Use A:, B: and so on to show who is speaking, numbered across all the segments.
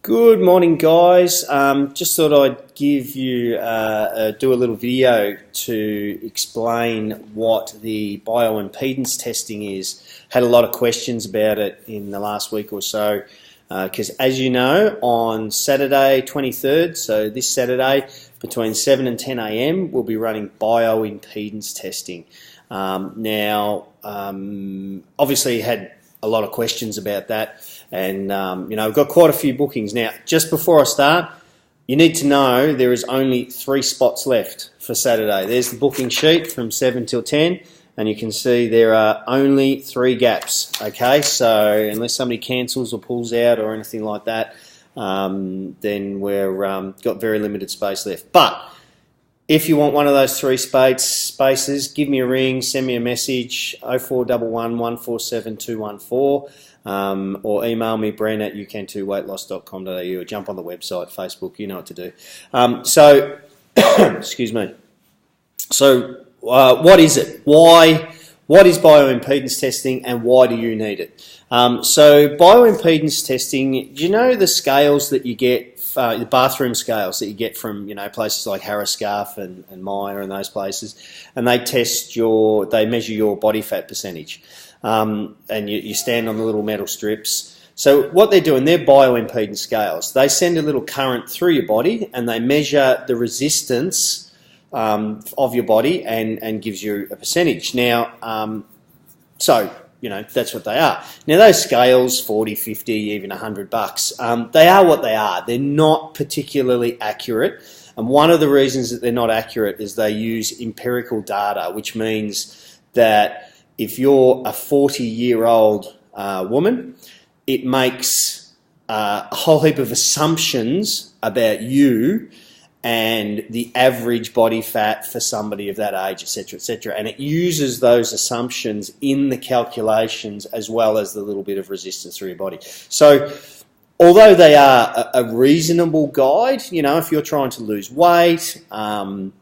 A: Good morning, guys. Just thought I'd give you do a little video to explain what the bioimpedance testing is. Had a lot of questions about it in the last week or so, because as you know, on Saturday 23rd, so this Saturday between 7 and 10 a.m, we'll be running bioimpedance testing. Obviously had a lot of questions about that, and we've got quite a few bookings. Now, just before I start, you need to know there is only 3 spots left for Saturday. There's the booking sheet from 7 till 10, and you can see there are only 3 gaps. Okay, so unless somebody cancels or pulls out or anything like that, then we're got very limited space left. But if you want one of those 3 spaces, give me a ring, send me a message, 0411 147 214, or email me, bren@youcan2weightloss.com.au, or jump on the website, Facebook, you know what to do. Excuse me. So what is it? What is bioimpedance testing, and why do you need it? So bioimpedance testing, do you know the scales that you get, the bathroom scales that you get from places like Harris Scarf and Myer and those places, and they measure your body fat percentage, and you stand on the little metal strips. So what they're doing, they're bioimpedance scales. They send a little current through your body, and they measure the resistance of your body and gives you a percentage. Now, that's what they are. Now, those scales, 40, 50, even $100, they are what they are. They're not particularly accurate. And one of the reasons that they're not accurate is they use empirical data, which means that if you're a 40-year-old woman, it makes a whole heap of assumptions about you and the average body fat for somebody of that age, etc., etc. And it uses those assumptions in the calculations as well as the little bit of resistance through your body. So although they are a reasonable guide, if you're trying to lose weight, you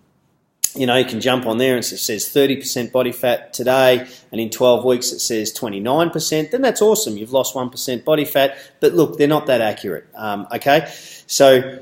A: can jump on there and it says 30% body fat today, and in 12 weeks it says 29%, then that's awesome. You've lost 1% body fat, but look, they're not that accurate, okay? So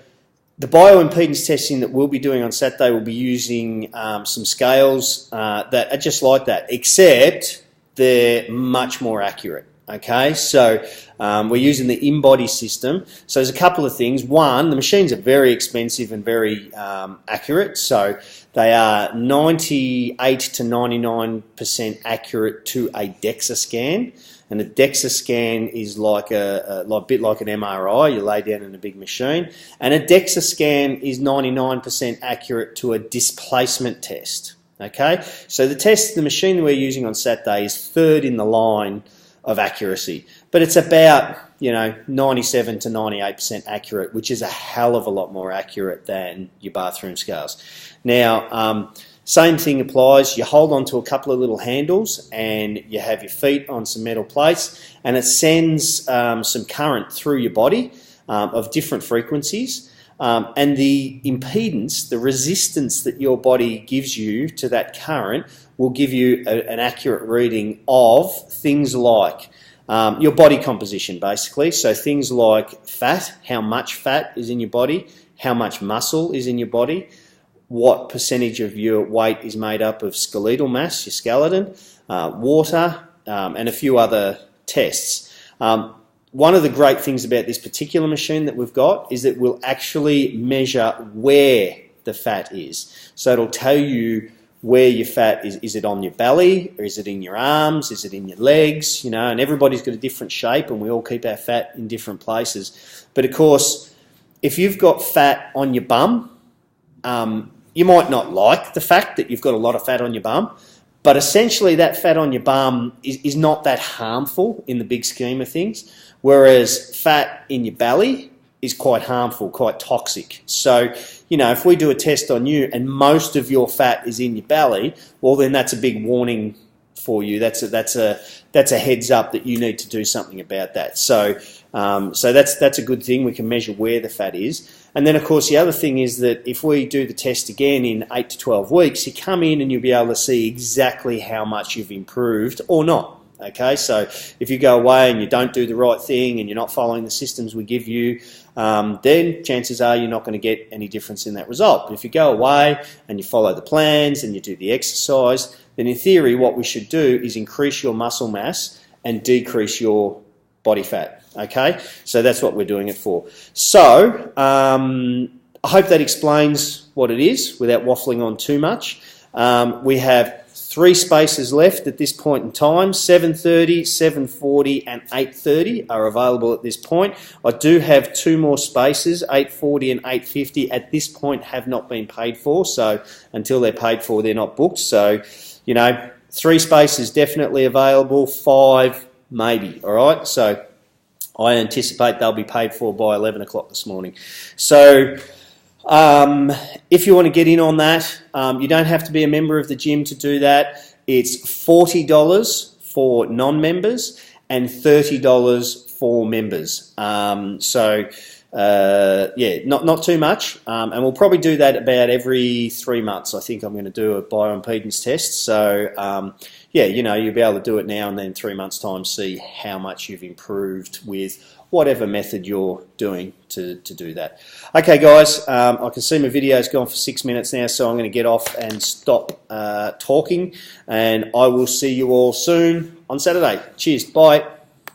A: the bioimpedance testing that we'll be doing on Saturday, we'll be using some scales that are just like that, except they're much more accurate. Okay, so we're using the in-body system. So there's a couple of things. One, the machines are very expensive and very accurate. So they are 98 to 99% accurate to a DEXA scan. And a DEXA scan is like a bit like an MRI. You lay down in a big machine. And a DEXA scan is 99% accurate to a displacement test. Okay, so the machine that we're using on Saturday is 3rd in the line of accuracy, but it's about 97 to 98% accurate, which is a hell of a lot more accurate than your bathroom scales. Now, same thing applies. You hold on to a couple of little handles and you have your feet on some metal plates, and it sends some current through your body of different frequencies, and the impedance, the resistance that your body gives you to that current, will give you an accurate reading of things like your body composition, basically. So things like fat, how much fat is in your body, how much muscle is in your body, what percentage of your weight is made up of skeletal mass, your skeleton, water, and a few other tests. One of the great things about this particular machine that we've got is that we'll actually measure where the fat is. So it'll tell you where your fat is. Is it on your belly, or is it in your arms, is it in your legs, and everybody's got a different shape, and we all keep our fat in different places. But of course, if you've got fat on your bum, you might not like the fact that you've got a lot of fat on your bum, but essentially that fat on your bum is not that harmful in the big scheme of things, whereas fat in your belly is quite harmful, quite toxic. So, if we do a test on you and most of your fat is in your belly, well, then that's a big warning for you. That's a heads up that you need to do something about that. So that's a good thing. We can measure where the fat is. And then, of course, the other thing is that if we do the test again in 8 to 12 weeks, you come in and you'll be able to see exactly how much you've improved or not. Okay, so if you go away and you don't do the right thing and you're not following the systems we give you, then chances are you're not going to get any difference in that result. But if you go away and you follow the plans and you do the exercise, then in theory what we should do is increase your muscle mass and decrease your body fat. Okay, so that's what we're doing it for. So I hope that explains what it is without waffling on too much. We have 3 spaces left at this point in time. 7:30, 7:40 and 8:30 are available at this point. I do have 2 more spaces, 8:40 and 8:50 at this point have not been paid for, so until they're paid for they're not booked. So, you know, 3 spaces definitely available, 5 maybe, all right? So I anticipate they'll be paid for by 11 o'clock this morning. So if you want to get in on that, you don't have to be a member of the gym to do that. It's $40 for non-members and $30 for members. Yeah, not too much. And we'll probably do that about every 3 months. I think I'm going to do a bioimpedance test. So yeah, you know, you'll be able to do it now and then 3 months' time, see how much you've improved with whatever method you're doing to do that. Okay, guys, I can see my video's gone for 6 minutes now, so I'm going to get off and stop talking, and I will see you all soon on Saturday. Cheers, bye.